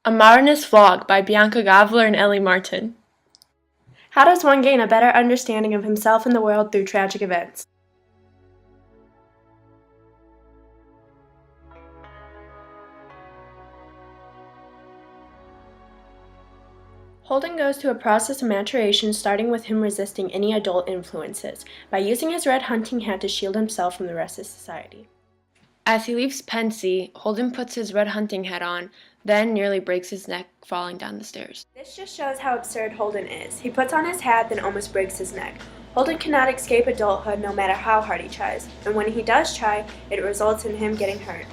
A Modernist Vlog by Bianca Gavler and Ellie Martin. How does one gain a better understanding of himself and the world through tragic events? Holden goes through a process of maturation, starting with him resisting any adult influences by using his red hunting hat to shield himself from the rest of society. As he leaves Pensy, Holden puts his red hunting hat on, then nearly breaks his neck falling down the stairs. This just shows how absurd Holden is. He puts on his hat, then almost breaks his neck. Holden cannot escape adulthood no matter how hard he tries, and when he does try, it results in him getting hurt.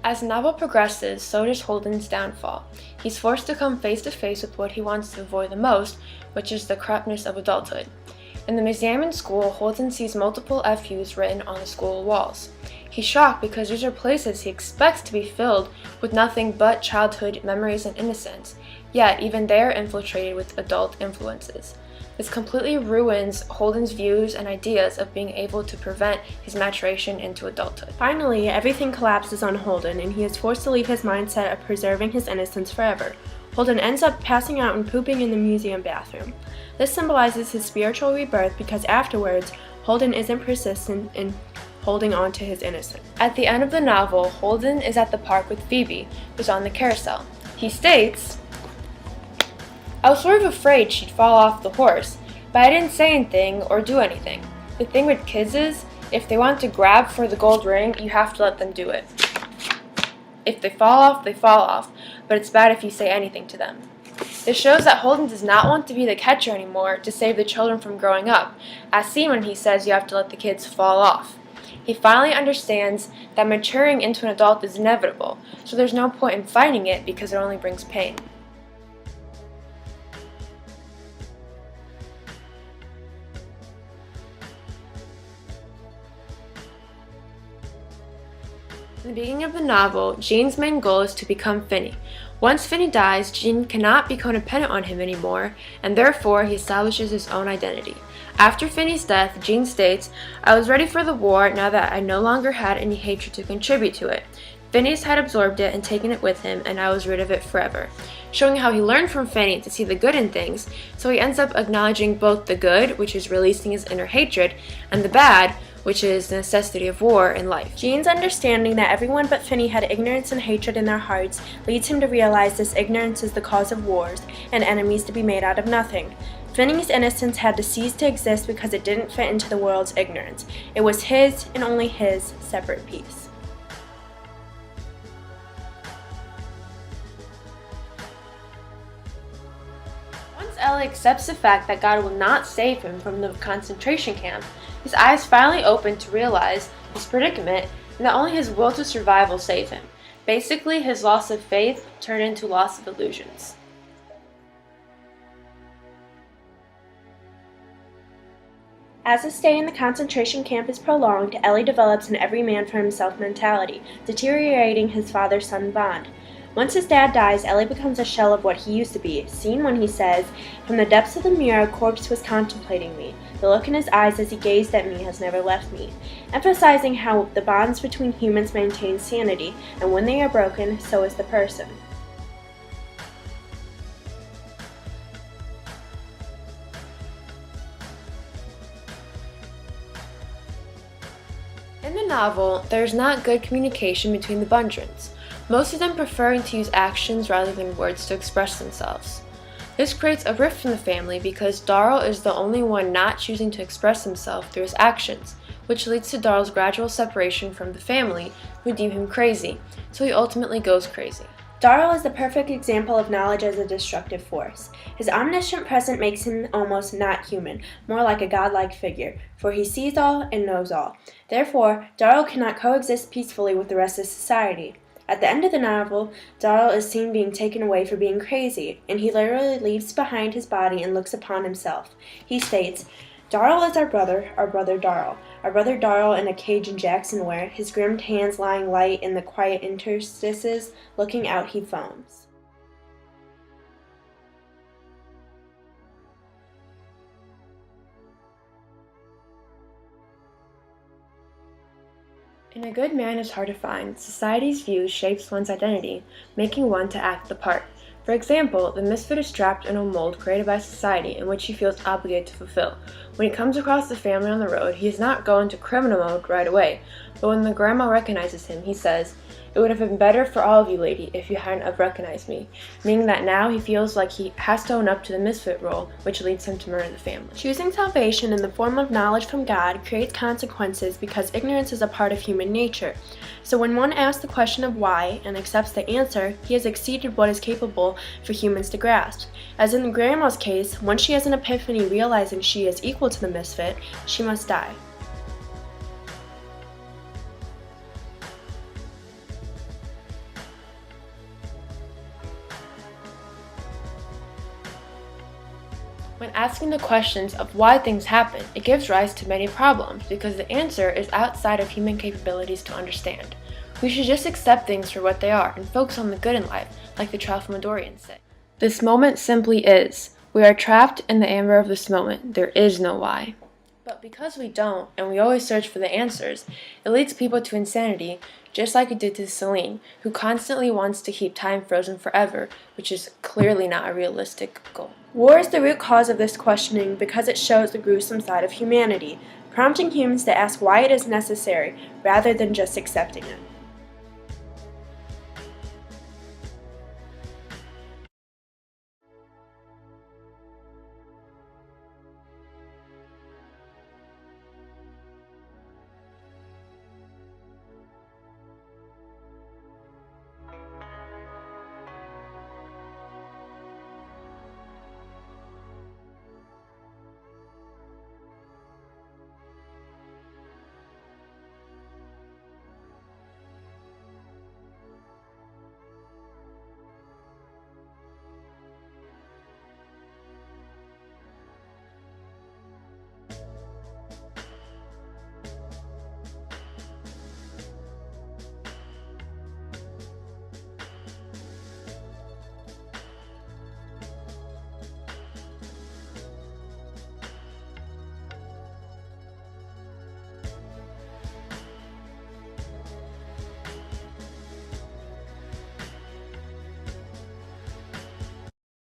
As the novel progresses, so does Holden's downfall. He's forced to come face to face with what he wants to avoid the most, which is the corruptness of adulthood. In the museum in school, Holden sees multiple FUs written on the school walls. He's shocked because these are places he expects to be filled with nothing but childhood memories and innocence, yet even they are infiltrated with adult influences. This completely ruins Holden's views and ideas of being able to prevent his maturation into adulthood. Finally, everything collapses on Holden, and he is forced to leave his mindset of preserving his innocence forever. Holden ends up passing out and pooping in the museum bathroom. This symbolizes his spiritual rebirth because afterwards, Holden isn't persistent in holding on to his innocence. At the end of the novel, Holden is at the park with Phoebe, who's on the carousel. He states, "I was sort of afraid she'd fall off the horse, but I didn't say anything or do anything. The thing with kids is, if they want to grab for the gold ring, you have to let them do it. If they fall off, but it's bad if you say anything to them." This shows that Holden does not want to be the catcher anymore to save the children from growing up, as seen when he says you have to let the kids fall off. He finally understands that maturing into an adult is inevitable, so there's no point in fighting it because it only brings pain. In the beginning of the novel, Jean's main goal is to become Finney. Once Finney dies, Jean cannot be codependent on him anymore, and therefore he establishes his own identity. After Finney's death, Jean states, "I was ready for the war now that I no longer had any hatred to contribute to it. Phineas had absorbed it and taken it with him, and I was rid of it forever," showing how he learned from Finney to see the good in things, so he ends up acknowledging both the good, which is releasing his inner hatred, and the bad, which is the necessity of war in life. Jean's understanding that everyone but Finney had ignorance and hatred in their hearts leads him to realize this ignorance is the cause of wars and enemies to be made out of nothing. Finney's innocence had to cease to exist because it didn't fit into the world's ignorance. It was his, and only his, separate piece. Once Ellie accepts the fact that God will not save him from the concentration camp, his eyes finally open to realize his predicament and that only his will to survive will save him. Basically, his loss of faith turned into loss of illusions. As his stay in the concentration camp is prolonged, Ellie develops an every man for himself mentality, deteriorating his father-son bond. Once his dad dies, Ellie becomes a shell of what he used to be, seen when he says, "From the depths of the mirror, a corpse was contemplating me. The look in his eyes as he gazed at me has never left me," emphasizing how the bonds between humans maintain sanity, and when they are broken, so is the person. In the novel, there is not good communication between the Bundrans, most of them preferring to use actions rather than words to express themselves. This creates a rift in the family because Darryl is the only one not choosing to express himself through his actions, which leads to Darryl's gradual separation from the family, who deem him crazy, so he ultimately goes crazy. Darryl is the perfect example of knowledge as a destructive force. His omniscient presence makes him almost not human, more like a godlike figure, for he sees all and knows all. Therefore, Darryl cannot coexist peacefully with the rest of society. At the end of the novel, Darryl is seen being taken away for being crazy, and he literally leaves behind his body and looks upon himself. He states, "Darryl is our brother Darryl. Our brother Darryl in a cage in Jackson where, his grimmed hands lying light in the quiet interstices, looking out he foams." In And a good man is hard to find. Society's view shapes one's identity, making one to act the part. For example, the misfit is trapped in a mold created by society in which he feels obligated to fulfill. When he comes across the family on the road, he is not going to criminal mode right away, but when the grandma recognizes him, he says, "It would have been better for all of you, lady, if you hadn't have recognized me," meaning that now he feels like he has to own up to the misfit role, which leads him to murder the family. Choosing salvation in the form of knowledge from God creates consequences because ignorance is a part of human nature. So when one asks the question of why and accepts the answer, he has exceeded what is capable for humans to grasp. As in the grandma's case, once she has an epiphany realizing she is equal to the misfit, she must die. When asking the questions of why things happen, it gives rise to many problems because the answer is outside of human capabilities to understand. We should just accept things for what they are and focus on the good in life, like the Tralfamadorians say. This moment simply is. We are trapped in the amber of this moment. There is no why. But because we don't, and we always search for the answers, it leads people to insanity, just like it did to Celine, who constantly wants to keep time frozen forever, which is clearly not a realistic goal. War is the root cause of this questioning because it shows the gruesome side of humanity, prompting humans to ask why it is necessary rather than just accepting it.